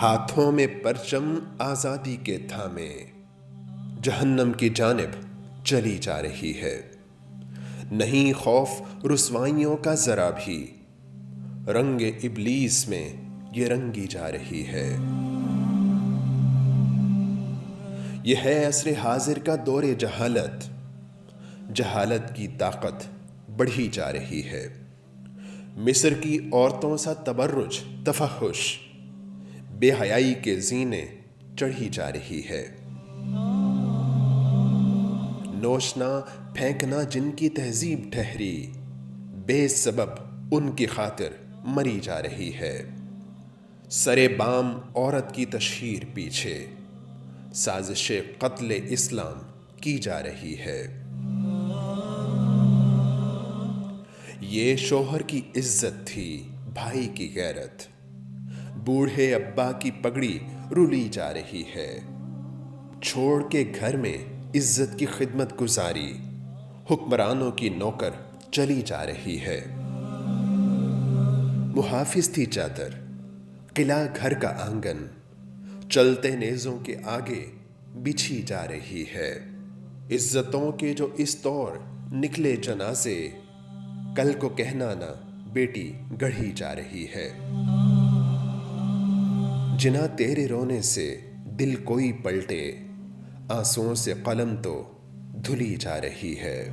ہاتھوں میں پرچم آزادی کے تھامے جہنم کی جانب چلی جا رہی ہے۔ نہیں خوف رسوائیوں کا ذرا بھی، رنگ ابلیس میں یہ رنگی جا رہی ہے۔ یہ ہے عصر حاضر کا دور جہالت، جہالت کی طاقت بڑھی جا رہی ہے۔ مصر کی عورتوں سا تبرج تفحش، بے حیائی کے زینے چڑھی جا رہی ہے۔ نوشنا پھینکنا جن کی تہذیب ٹھہری، بے سبب ان کی خاطر مری جا رہی ہے۔ سرے بام عورت کی تشہیر پیچھے سازش قتل اسلام کی جا رہی ہے۔ یہ شوہر کی عزت تھی، بھائی کی غیرت، بوڑھے ابا کی پگڑی رلی جا رہی ہے۔ چھوڑ کے گھر میں عزت کی خدمت گزاری، حکمرانوں کی نوکر چلی جا رہی ہے۔ محافظ تھی چادر، قلعہ گھر کا آنگن، چلتے نیزوں کے آگے بچھی جا رہی ہے۔ عزتوں کے جو اس طور نکلے جنازے، کل کو کہنا نہ بیٹی گڑھی جا رہی ہے۔ جنا تیرے رونے سے دل کوئی پلٹے، آنسوؤں سے قلم تو دھلی جا رہی ہے۔